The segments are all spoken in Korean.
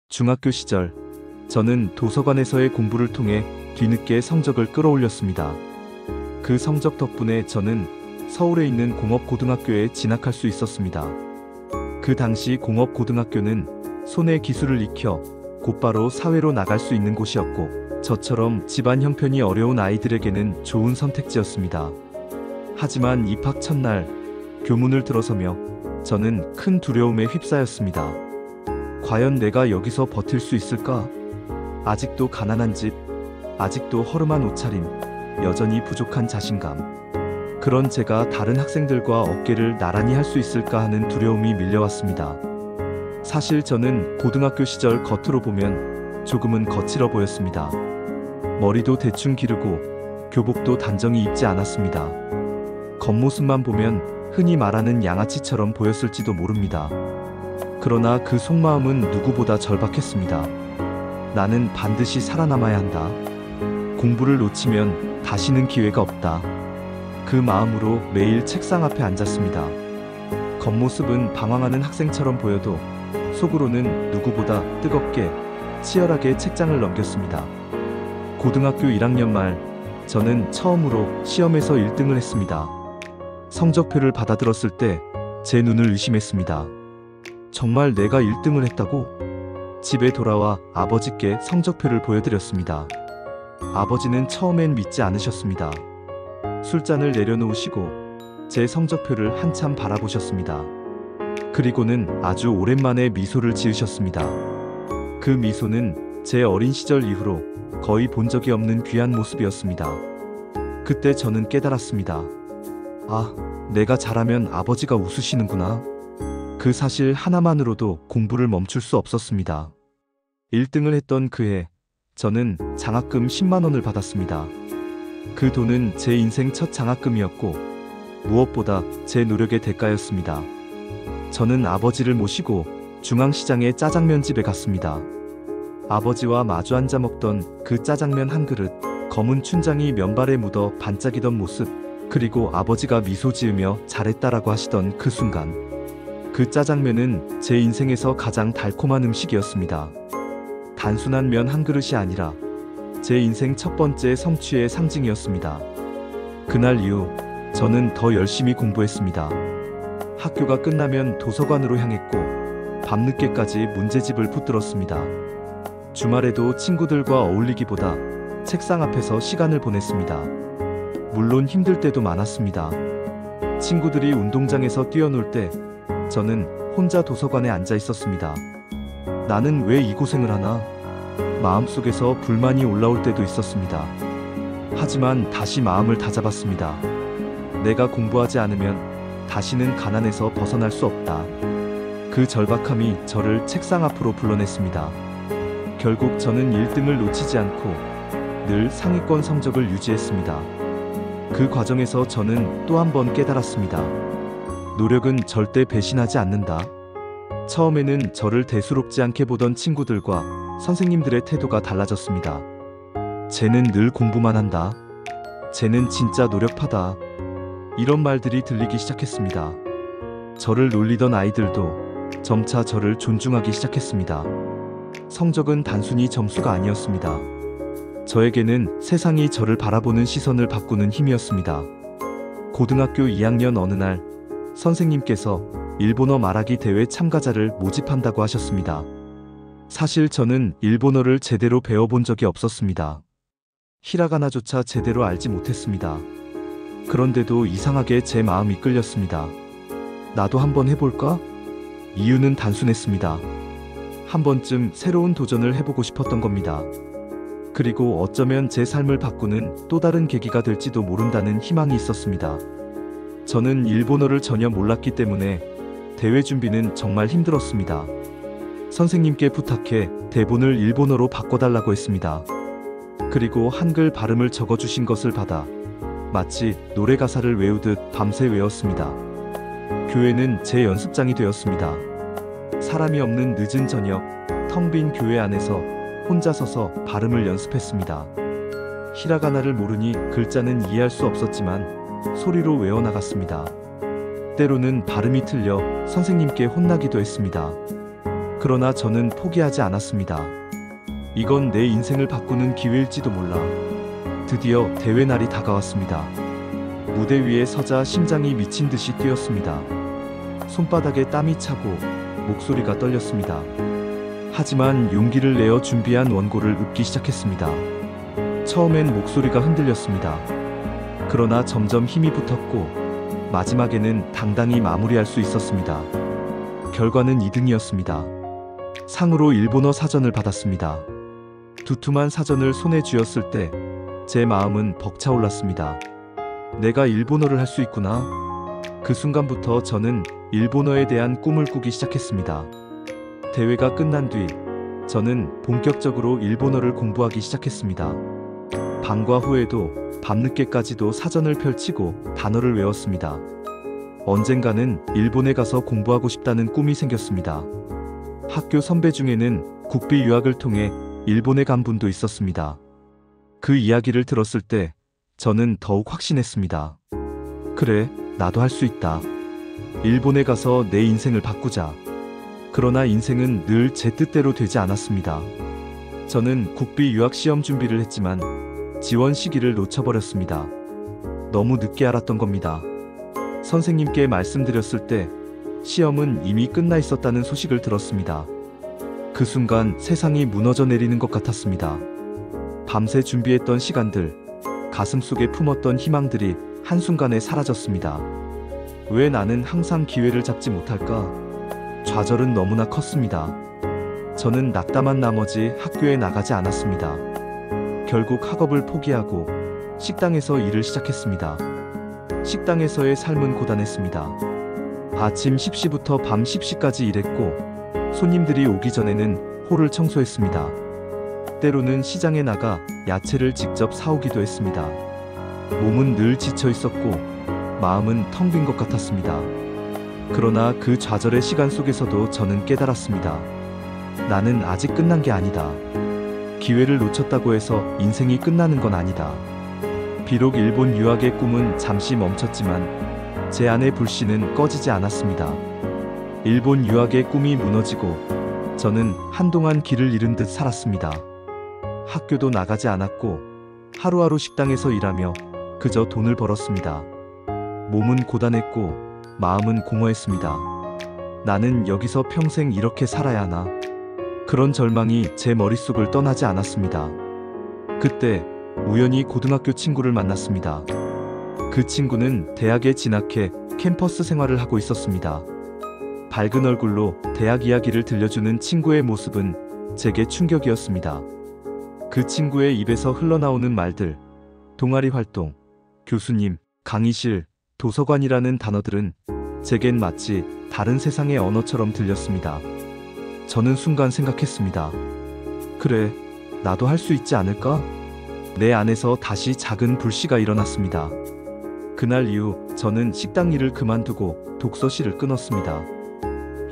중학교 시절, 저는 도서관에서의 공부를 통해 뒤늦게 성적을 끌어올렸습니다. 그 성적 덕분에 저는 서울에 있는 공업고등학교에 진학할 수 있었습니다. 그 당시 공업고등학교는 손에 기술을 익혀 곧바로 사회로 나갈 수 있는 곳이었고, 저처럼 집안 형편이 어려운 아이들에게는 좋은 선택지였습니다. 하지만 입학 첫날, 교문을 들어서며 저는 큰 두려움에 휩싸였습니다. 과연 내가 여기서 버틸 수 있을까? 아직도 가난한 집, 아직도 허름한 옷차림, 여전히 부족한 자신감. 그런 제가 다른 학생들과 어깨를 나란히 할 수 있을까 하는 두려움이 밀려왔습니다. 사실 저는 고등학교 시절 겉으로 보면 조금은 거칠어 보였습니다. 머리도 대충 기르고 교복도 단정히 입지 않았습니다. 겉모습만 보면 흔히 말하는 양아치처럼 보였을지도 모릅니다. 그러나 그 속마음은 누구보다 절박했습니다. 나는 반드시 살아남아야 한다. 공부를 놓치면 다시는 기회가 없다. 그 마음으로 매일 책상 앞에 앉았습니다. 겉모습은 방황하는 학생처럼 보여도 속으로는 누구보다 뜨겁게, 치열하게 책장을 넘겼습니다. 고등학교 1학년 말, 저는 처음으로 시험에서 1등을 했습니다. 성적표를 받아들었을 때 제 눈을 의심했습니다. 정말 내가 1등을 했다고? 집에 돌아와 아버지께 성적표를 보여드렸습니다. 아버지는 처음엔 믿지 않으셨습니다. 술잔을 내려놓으시고 제 성적표를 한참 바라보셨습니다. 그리고는 아주 오랜만에 미소를 지으셨습니다. 그 미소는 제 어린 시절 이후로 거의 본 적이 없는 귀한 모습이었습니다. 그때 저는 깨달았습니다. 아, 내가 잘하면 아버지가 웃으시는구나. 그 사실 하나만으로도 공부를 멈출 수 없었습니다. 1등을 했던 그해, 저는 장학금 10만 원을 받았습니다. 그 돈은 제 인생 첫 장학금이었고, 무엇보다 제 노력의 대가였습니다. 저는 아버지를 모시고 중앙시장의 짜장면 집에 갔습니다. 아버지와 마주 앉아 먹던 그 짜장면 한 그릇, 검은 춘장이 면발에 묻어 반짝이던 모습, 그리고 아버지가 미소 지으며 잘했다라고 하시던 그 순간, 그 짜장면은 제 인생에서 가장 달콤한 음식이었습니다. 단순한 면 한 그릇이 아니라 제 인생 첫 번째 성취의 상징이었습니다. 그날 이후 저는 더 열심히 공부했습니다. 학교가 끝나면 도서관으로 향했고 밤늦게까지 문제집을 붙들었습니다. 주말에도 친구들과 어울리기보다 책상 앞에서 시간을 보냈습니다. 물론 힘들 때도 많았습니다. 친구들이 운동장에서 뛰어놀 때 저는 혼자 도서관에 앉아 있었습니다. 나는 왜 이 고생을 하나? 마음속에서 불만이 올라올 때도 있었습니다. 하지만 다시 마음을 다잡았습니다. 내가 공부하지 않으면 다시는 가난에서 벗어날 수 없다. 그 절박함이 저를 책상 앞으로 불러냈습니다. 결국 저는 1등을 놓치지 않고 늘 상위권 성적을 유지했습니다. 그 과정에서 저는 또 한 번 깨달았습니다. 노력은 절대 배신하지 않는다. 처음에는 저를 대수롭지 않게 보던 친구들과 선생님들의 태도가 달라졌습니다. 쟤는 늘 공부만 한다. 쟤는 진짜 노력파다. 이런 말들이 들리기 시작했습니다. 저를 놀리던 아이들도 점차 저를 존중하기 시작했습니다. 성적은 단순히 점수가 아니었습니다. 저에게는 세상이 저를 바라보는 시선을 바꾸는 힘이었습니다. 고등학교 2학년 어느 날, 선생님께서 일본어 말하기 대회 참가자를 모집한다고 하셨습니다. 사실 저는 일본어를 제대로 배워본 적이 없었습니다. 히라가나조차 제대로 알지 못했습니다. 그런데도 이상하게 제 마음이 끌렸습니다. 나도 한번 해볼까? 이유는 단순했습니다. 한 번쯤 새로운 도전을 해보고 싶었던 겁니다. 그리고 어쩌면 제 삶을 바꾸는 또 다른 계기가 될지도 모른다는 희망이 있었습니다. 저는 일본어를 전혀 몰랐기 때문에 대회 준비는 정말 힘들었습니다. 선생님께 부탁해 대본을 일본어로 바꿔달라고 했습니다. 그리고 한글 발음을 적어주신 것을 받아 마치 노래 가사를 외우듯 밤새 외웠습니다. 교회는 제 연습장이 되었습니다. 사람이 없는 늦은 저녁, 텅 빈 교회 안에서 혼자 서서 발음을 연습했습니다. 히라가나를 모르니 글자는 이해할 수 없었지만 소리로 외워나갔습니다. 때로는 발음이 틀려 선생님께 혼나기도 했습니다. 그러나 저는 포기하지 않았습니다. 이건 내 인생을 바꾸는 기회일지도 몰라. 드디어 대회 날이 다가왔습니다. 무대 위에 서자 심장이 미친 듯이 뛰었습니다. 손바닥에 땀이 차고 목소리가 떨렸습니다. 하지만 용기를 내어 준비한 원고를 읊기 시작했습니다. 처음엔 목소리가 흔들렸습니다. 그러나 점점 힘이 붙었고 마지막에는 당당히 마무리할 수 있었습니다. 결과는 2등이었습니다. 상으로 일본어 사전을 받았습니다. 두툼한 사전을 손에 쥐었을 때 제 마음은 벅차올랐습니다. 내가 일본어를 할 수 있구나. 그 순간부터 저는 일본어에 대한 꿈을 꾸기 시작했습니다. 대회가 끝난 뒤 저는 본격적으로 일본어를 공부하기 시작했습니다. 방과 후에도 밤늦게까지도 사전을 펼치고 단어를 외웠습니다. 언젠가는 일본에 가서 공부하고 싶다는 꿈이 생겼습니다. 학교 선배 중에는 국비 유학을 통해 일본에 간 분도 있었습니다. 그 이야기를 들었을 때 저는 더욱 확신했습니다. 그래, 나도 할 수 있다. 일본에 가서 내 인생을 바꾸자. 그러나 인생은 늘 제 뜻대로 되지 않았습니다. 저는 국비 유학 시험 준비를 했지만 지원 시기를 놓쳐버렸습니다. 너무 늦게 알았던 겁니다. 선생님께 말씀드렸을 때 시험은 이미 끝나 있었다는 소식을 들었습니다. 그 순간 세상이 무너져 내리는 것 같았습니다. 밤새 준비했던 시간들, 가슴속에 품었던 희망들이 한순간에 사라졌습니다. 왜 나는 항상 기회를 잡지 못할까? 좌절은 너무나 컸습니다. 저는 낙담한 나머지 학교에 나가지 않았습니다. 결국 학업을 포기하고 식당에서 일을 시작했습니다. 식당에서의 삶은 고단했습니다. 아침 10시부터 밤 10시까지 일했고 손님들이 오기 전에는 홀을 청소했습니다. 때로는 시장에 나가 야채를 직접 사오기도 했습니다. 몸은 늘 지쳐 있었고 마음은 텅 빈 것 같았습니다. 그러나 그 좌절의 시간 속에서도 저는 깨달았습니다. 나는 아직 끝난 게 아니다. 기회를 놓쳤다고 해서 인생이 끝나는 건 아니다. 비록 일본 유학의 꿈은 잠시 멈췄지만 제 안의 불씨는 꺼지지 않았습니다. 일본 유학의 꿈이 무너지고 저는 한동안 길을 잃은 듯 살았습니다. 학교도 나가지 않았고 하루하루 식당에서 일하며 그저 돈을 벌었습니다. 몸은 고단했고 마음은 공허했습니다. 나는 여기서 평생 이렇게 살아야 하나? 그런 절망이 제 머릿속을 떠나지 않았습니다. 그때 우연히 고등학교 친구를 만났습니다. 그 친구는 대학에 진학해 캠퍼스 생활을 하고 있었습니다. 밝은 얼굴로 대학 이야기를 들려주는 친구의 모습은 제게 충격이었습니다. 그 친구의 입에서 흘러나오는 말들, 동아리 활동, 교수님, 강의실, 도서관이라는 단어들은 제겐 마치 다른 세상의 언어처럼 들렸습니다. 저는 순간 생각했습니다. 그래, 나도 할 수 있지 않을까? 내 안에서 다시 작은 불씨가 일어났습니다. 그날 이후 저는 식당 일을 그만두고 독서실을 끊었습니다.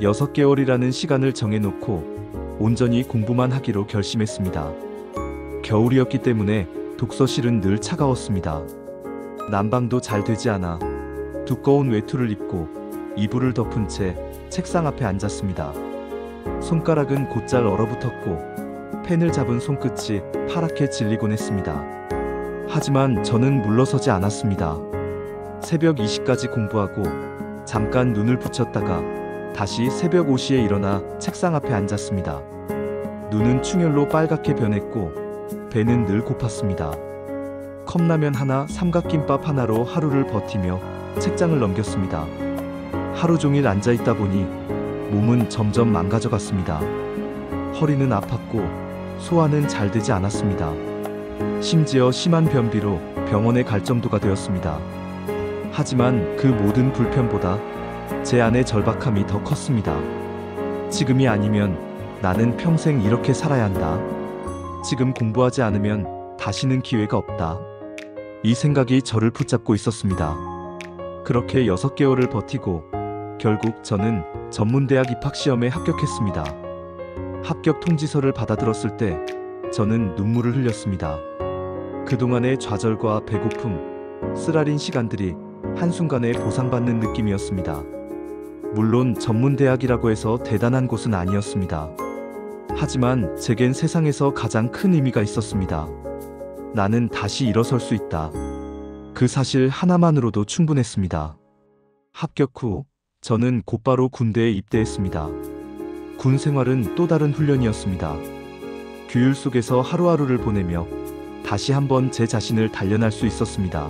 6개월이라는 시간을 정해놓고 온전히 공부만 하기로 결심했습니다. 겨울이었기 때문에 독서실은 늘 차가웠습니다. 난방도 잘 되지 않아 두꺼운 외투를 입고 이불을 덮은 채 책상 앞에 앉았습니다. 손가락은 곧잘 얼어붙었고 펜을 잡은 손끝이 파랗게 질리곤 했습니다. 하지만 저는 물러서지 않았습니다. 새벽 2시까지 공부하고 잠깐 눈을 붙였다가 다시 새벽 5시에 일어나 책상 앞에 앉았습니다. 눈은 충혈로 빨갛게 변했고 배는 늘 고팠습니다. 컵라면 하나, 삼각김밥 하나로 하루를 버티며 책장을 넘겼습니다. 하루 종일 앉아있다 보니 몸은 점점 망가져갔습니다. 허리는 아팠고 소화는 잘 되지 않았습니다. 심지어 심한 변비로 병원에 갈 정도가 되었습니다. 하지만 그 모든 불편보다 제 안의 절박함이 더 컸습니다. 지금이 아니면 나는 평생 이렇게 살아야 한다. 지금 공부하지 않으면 다시는 기회가 없다. 이 생각이 저를 붙잡고 있었습니다. 그렇게 6개월을 버티고 결국 저는 전문대학 입학시험에 합격했습니다. 합격 통지서를 받아들었을 때 저는 눈물을 흘렸습니다. 그동안의 좌절과 배고픔, 쓰라린 시간들이 한순간에 보상받는 느낌이었습니다. 물론 전문대학이라고 해서 대단한 곳은 아니었습니다. 하지만 제겐 세상에서 가장 큰 의미가 있었습니다. 나는 다시 일어설 수 있다. 그 사실 하나만으로도 충분했습니다. 합격 후 저는 곧바로 군대에 입대했습니다. 군 생활은 또 다른 훈련이었습니다. 규율 속에서 하루하루를 보내며 다시 한번 제 자신을 단련할 수 있었습니다.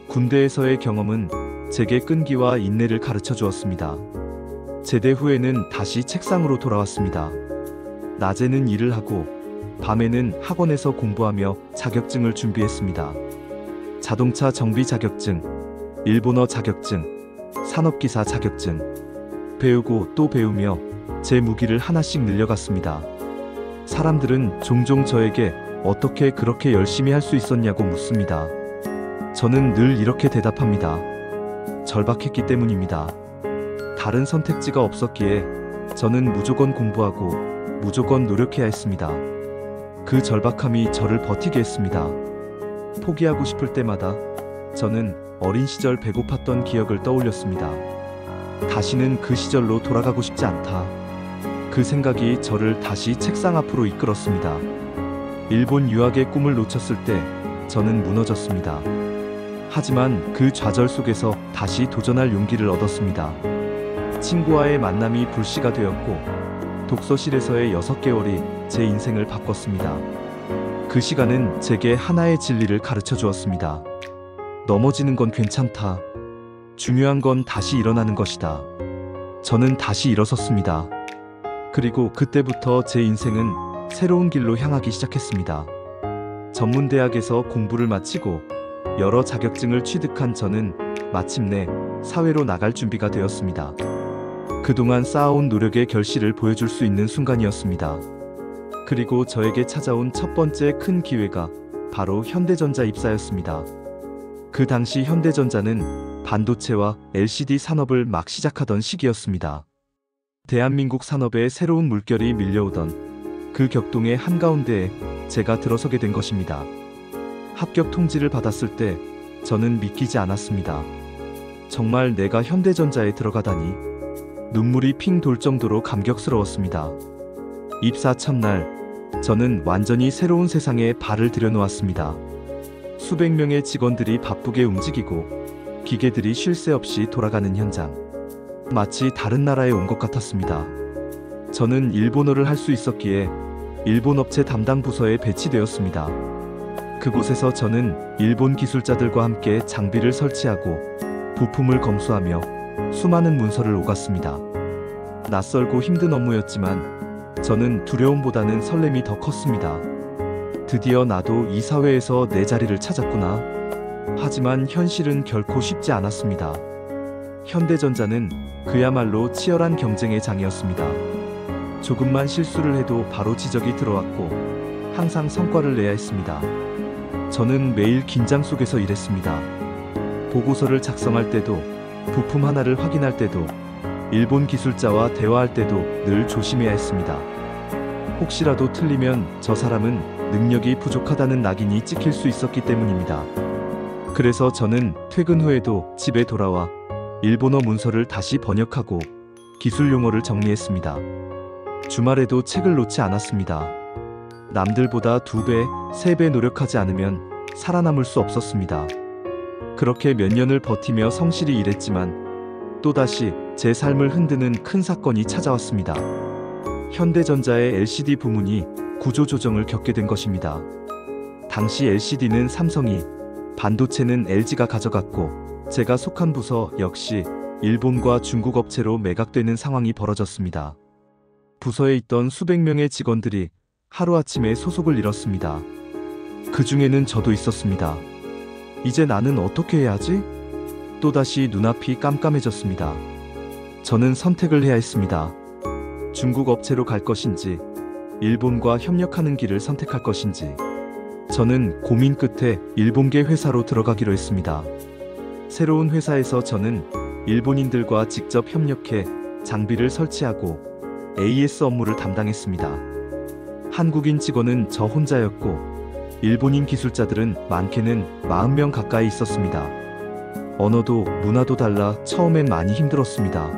군대에서의 경험은 제게 끈기와 인내를 가르쳐 주었습니다. 제대 후에는 다시 책상으로 돌아왔습니다. 낮에는 일을 하고 밤에는 학원에서 공부하며 자격증을 준비했습니다. 자동차 정비 자격증, 일본어 자격증, 산업기사 자격증. 배우고 또 배우며 제 무기를 하나씩 늘려갔습니다. 사람들은 종종 저에게 어떻게 그렇게 열심히 할 수 있었냐고 묻습니다. 저는 늘 이렇게 대답합니다. 절박했기 때문입니다. 다른 선택지가 없었기에 저는 무조건 공부하고 무조건 노력해야 했습니다. 그 절박함이 저를 버티게 했습니다. 포기하고 싶을 때마다 저는 어린 시절 배고팠던 기억을 떠올렸습니다. 다시는 그 시절로 돌아가고 싶지 않다. 그 생각이 저를 다시 책상 앞으로 이끌었습니다. 일본 유학의 꿈을 놓쳤을 때 저는 무너졌습니다. 하지만 그 좌절 속에서 다시 도전할 용기를 얻었습니다. 친구와의 만남이 불씨가 되었고 독서실에서의 6개월이 제 인생을 바꿨습니다. 그 시간은 제게 하나의 진리를 가르쳐 주었습니다. 넘어지는 건 괜찮다. 중요한 건 다시 일어나는 것이다. 저는 다시 일어섰습니다. 그리고 그때부터 제 인생은 새로운 길로 향하기 시작했습니다. 전문대학에서 공부를 마치고 여러 자격증을 취득한 저는 마침내 사회로 나갈 준비가 되었습니다. 그동안 쌓아온 노력의 결실을 보여줄 수 있는 순간이었습니다. 그리고 저에게 찾아온 첫 번째 큰 기회가 바로 현대전자 입사였습니다. 그 당시 현대전자는 반도체와 LCD 산업을 막 시작하던 시기였습니다. 대한민국 산업에 새로운 물결이 밀려오던 그 격동의 한가운데에 제가 들어서게 된 것입니다. 합격 통지를 받았을 때 저는 믿기지 않았습니다. 정말 내가 현대전자에 들어가다니. 눈물이 핑 돌 정도로 감격스러웠습니다. 입사 첫날, 저는 완전히 새로운 세상에 발을 들여놓았습니다. 수백 명의 직원들이 바쁘게 움직이고 기계들이 쉴 새 없이 돌아가는 현장. 마치 다른 나라에 온 것 같았습니다. 저는 일본어를 할 수 있었기에 일본 업체 담당 부서에 배치되었습니다. 그곳에서 저는 일본 기술자들과 함께 장비를 설치하고 부품을 검수하며 수많은 문서를 오갔습니다. 낯설고 힘든 업무였지만 저는 두려움보다는 설렘이 더 컸습니다. 드디어 나도 이 사회에서 내 자리를 찾았구나. 하지만 현실은 결코 쉽지 않았습니다. 현대전자는 그야말로 치열한 경쟁의 장이었습니다. 조금만 실수를 해도 바로 지적이 들어왔고 항상 성과를 내야 했습니다. 저는 매일 긴장 속에서 일했습니다. 보고서를 작성할 때도 부품 하나를 확인할 때도 일본 기술자와 대화할 때도 늘 조심해야 했습니다. 혹시라도 틀리면 저 사람은 능력이 부족하다는 낙인이 찍힐 수 있었기 때문입니다. 그래서 저는 퇴근 후에도 집에 돌아와 일본어 문서를 다시 번역하고 기술 용어를 정리했습니다. 주말에도 책을 놓지 않았습니다. 남들보다 2배, 3배 노력하지 않으면 살아남을 수 없었습니다. 그렇게 몇 년을 버티며 성실히 일했지만 또다시 제 삶을 흔드는 큰 사건이 찾아왔습니다. 현대전자의 LCD 부문이 구조조정을 겪게 된 것입니다. 당시 LCD는 삼성이, 반도체는 LG가 가져갔고 제가 속한 부서 역시 일본과 중국 업체로 매각되는 상황이 벌어졌습니다. 부서에 있던 수백 명의 직원들이 하루아침에 소속을 잃었습니다. 그 중에는 저도 있었습니다. 이제 나는 어떻게 해야 하지? 또다시 눈앞이 깜깜해졌습니다. 저는 선택을 해야 했습니다. 중국 업체로 갈 것인지, 일본과 협력하는 길을 선택할 것인지. 저는 고민 끝에 일본계 회사로 들어가기로 했습니다. 새로운 회사에서 저는 일본인들과 직접 협력해 장비를 설치하고 AS 업무를 담당했습니다. 한국인 직원은 저 혼자였고 일본인 기술자들은 많게는 40명 가까이 있었습니다. 언어도 문화도 달라 처음엔 많이 힘들었습니다.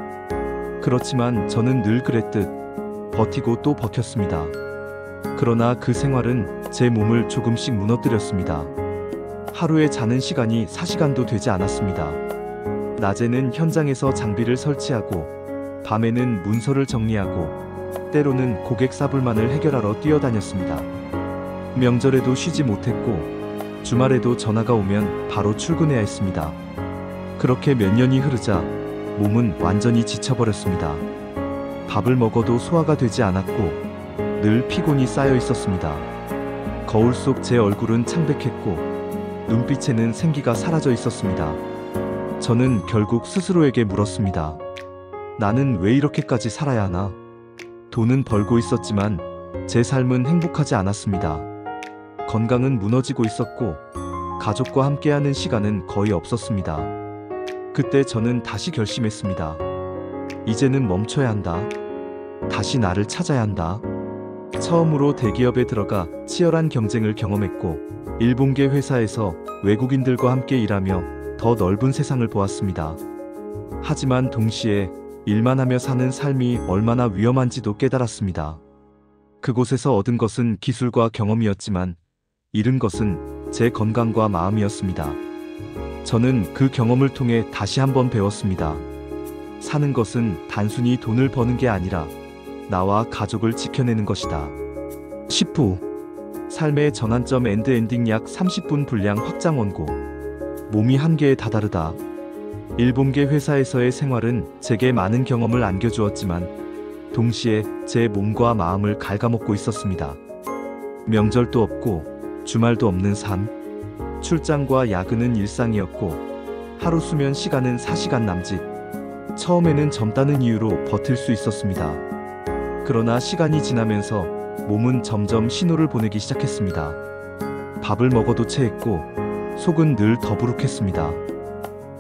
그렇지만 저는 늘 그랬듯 버티고 또 버텼습니다. 그러나 그 생활은 제 몸을 조금씩 무너뜨렸습니다. 하루에 자는 시간이 4시간도 되지 않았습니다. 낮에는 현장에서 장비를 설치하고 밤에는 문서를 정리하고 때로는 고객 사불만을 해결하러 뛰어다녔습니다. 명절에도 쉬지 못했고 주말에도 전화가 오면 바로 출근해야 했습니다. 그렇게 몇 년이 흐르자 몸은 완전히 지쳐버렸습니다. 밥을 먹어도 소화가 되지 않았고 늘 피곤이 쌓여 있었습니다. 거울 속 제 얼굴은 창백했고 눈빛에는 생기가 사라져 있었습니다. 저는 결국 스스로에게 물었습니다. 나는 왜 이렇게까지 살아야 하나? 돈은 벌고 있었지만 제 삶은 행복하지 않았습니다. 건강은 무너지고 있었고 가족과 함께하는 시간은 거의 없었습니다. 그때 저는 다시 결심했습니다. 이제는 멈춰야 한다. 다시 나를 찾아야 한다. 처음으로 대기업에 들어가 치열한 경쟁을 경험했고 일본계 회사에서 외국인들과 함께 일하며 더 넓은 세상을 보았습니다. 하지만 동시에 일만 하며 사는 삶이 얼마나 위험한지도 깨달았습니다. 그곳에서 얻은 것은 기술과 경험이었지만 잃은 것은 제 건강과 마음이었습니다. 저는 그 경험을 통해 다시 한번 배웠습니다. 사는 것은 단순히 돈을 버는 게 아니라 나와 가족을 지켜내는 것이다. 10부 삶의 전환점 엔딩 약 30분 분량 확장 원고. 몸이 한계에 다다르다. 일본계 회사에서의 생활은 제게 많은 경험을 안겨주었지만 동시에 제 몸과 마음을 갉아먹고 있었습니다. 명절도 없고 주말도 없는 삶. 출장과 야근은 일상이었고 하루 수면 시간은 4시간 남짓. 처음에는 젊다는 이유로 버틸 수 있었습니다. 그러나 시간이 지나면서 몸은 점점 신호를 보내기 시작했습니다. 밥을 먹어도 체했고 속은 늘 더부룩했습니다.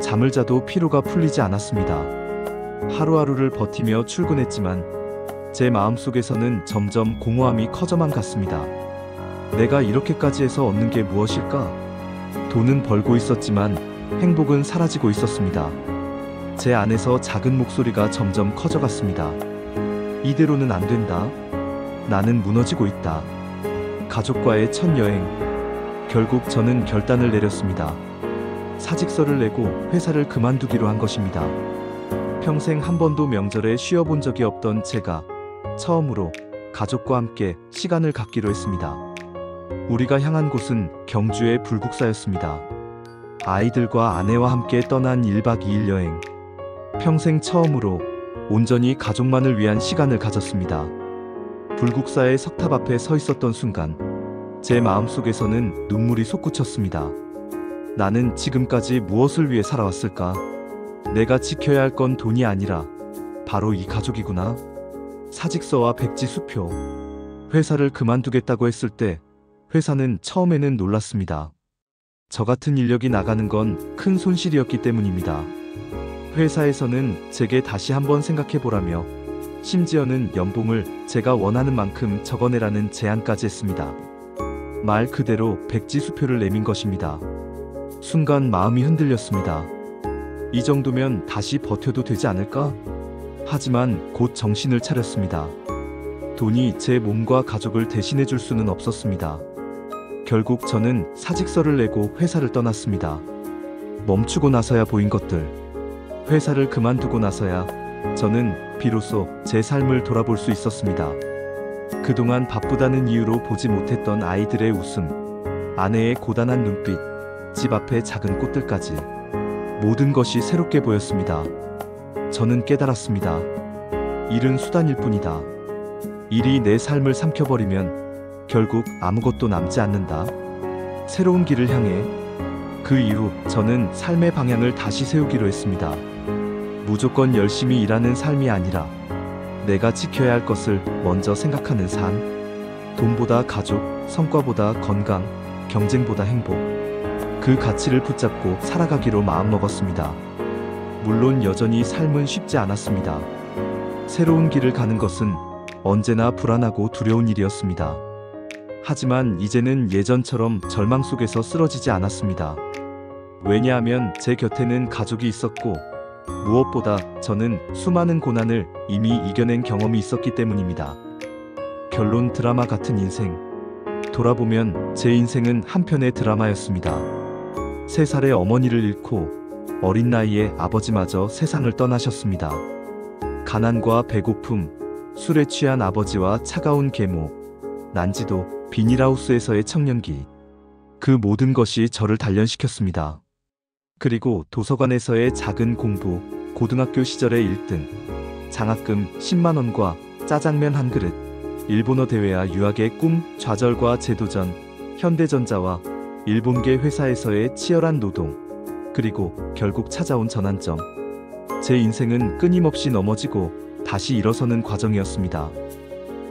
잠을 자도 피로가 풀리지 않았습니다. 하루하루를 버티며 출근했지만 제 마음속에서는 점점 공허함이 커져만 갔습니다. 내가 이렇게까지 해서 얻는 게 무엇일까? 돈은 벌고 있었지만 행복은 사라지고 있었습니다. 제 안에서 작은 목소리가 점점 커져갔습니다. 이대로는 안 된다. 나는 무너지고 있다. 가족과의 첫 여행. 결국 저는 결단을 내렸습니다. 사직서를 내고 회사를 그만두기로 한 것입니다. 평생 한 번도 명절에 쉬어본 적이 없던 제가 처음으로 가족과 함께 시간을 갖기로 했습니다. 우리가 향한 곳은 경주의 불국사였습니다. 아이들과 아내와 함께 떠난 1박 2일 여행. 평생 처음으로 온전히 가족만을 위한 시간을 가졌습니다. 불국사의 석탑 앞에 서 있었던 순간 제 마음속에서는 눈물이 솟구쳤습니다. 나는 지금까지 무엇을 위해 살아왔을까? 내가 지켜야 할 건 돈이 아니라 바로 이 가족이구나. 사직서와 백지 수표. 회사를 그만두겠다고 했을 때 회사는 처음에는 놀랐습니다. 저 같은 인력이 나가는 건 큰 손실이었기 때문입니다. 회사에서는 제게 다시 한번 생각해보라며 심지어는 연봉을 제가 원하는 만큼 적어내라는 제안까지 했습니다. 말 그대로 백지 수표를 내민 것입니다. 순간 마음이 흔들렸습니다. 이 정도면 다시 버텨도 되지 않을까? 하지만 곧 정신을 차렸습니다. 돈이 제 몸과 가족을 대신해 줄 수는 없었습니다. 결국 저는 사직서를 내고 회사를 떠났습니다. 멈추고 나서야 보인 것들. 회사를 그만두고 나서야 저는 비로소 제 삶을 돌아볼 수 있었습니다. 그동안 바쁘다는 이유로 보지 못했던 아이들의 웃음, 아내의 고단한 눈빛, 집 앞의 작은 꽃들까지 모든 것이 새롭게 보였습니다. 저는 깨달았습니다. 일은 수단일 뿐이다. 일이 내 삶을 삼켜버리면 결국 아무것도 남지 않는다. 새로운 길을 향해. 그 이후 저는 삶의 방향을 다시 세우기로 했습니다. 무조건 열심히 일하는 삶이 아니라 내가 지켜야 할 것을 먼저 생각하는 삶. 돈보다 가족, 성과보다 건강, 경쟁보다 행복. 그 가치를 붙잡고 살아가기로 마음먹었습니다. 물론 여전히 삶은 쉽지 않았습니다. 새로운 길을 가는 것은 언제나 불안하고 두려운 일이었습니다. 하지만 이제는 예전처럼 절망 속에서 쓰러지지 않았습니다. 왜냐하면 제 곁에는 가족이 있었고 무엇보다 저는 수많은 고난을 이미 이겨낸 경험이 있었기 때문입니다. 결론 드라마 같은 인생. 돌아보면 제 인생은 한편의 드라마였습니다. 3살의 어머니를 잃고 어린 나이에 아버지마저 세상을 떠나셨습니다. 가난과 배고픔, 술에 취한 아버지와 차가운 계모, 난지도, 비닐하우스에서의 청년기. 그 모든 것이 저를 단련시켰습니다. 그리고 도서관에서의 작은 공부, 고등학교 시절의 1등, 장학금 10만 원과 짜장면 한 그릇, 일본어 대회와 유학의 꿈, 좌절과 재도전, 현대전자와 일본계 회사에서의 치열한 노동, 그리고 결국 찾아온 전환점. 제 인생은 끊임없이 넘어지고 다시 일어서는 과정이었습니다.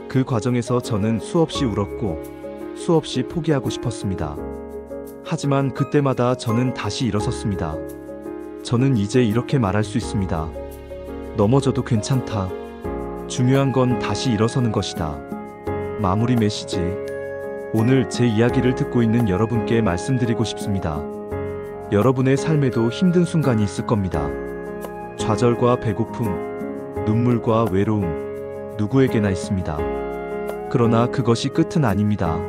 그 과정에서 저는 수없이 울었고 수없이 포기하고 싶었습니다. 하지만 그때마다 저는 다시 일어섰습니다. 저는 이제 이렇게 말할 수 있습니다. 넘어져도 괜찮다. 중요한 건 다시 일어서는 것이다. 마무리 메시지. 오늘 제 이야기를 듣고 있는 여러분께 말씀드리고 싶습니다. 여러분의 삶에도 힘든 순간이 있을 겁니다. 좌절과 배고픔, 눈물과 외로움, 누구에게나 있습니다. 그러나 그것이 끝은 아닙니다.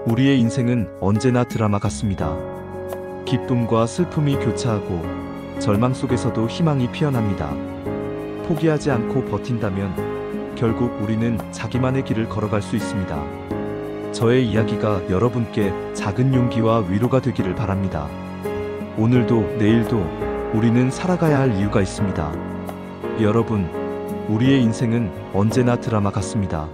우리의 인생은 언제나 드라마 같습니다. 기쁨과 슬픔이 교차하고 절망 속에서도 희망이 피어납니다. 포기하지 않고 버틴다면 결국 우리는 자기만의 길을 걸어갈 수 있습니다. 저의 이야기가 여러분께 작은 용기와 위로가 되기를 바랍니다. 오늘도 내일도 우리는 살아가야 할 이유가 있습니다. 여러분, 우리의 인생은 언제나 드라마 같습니다.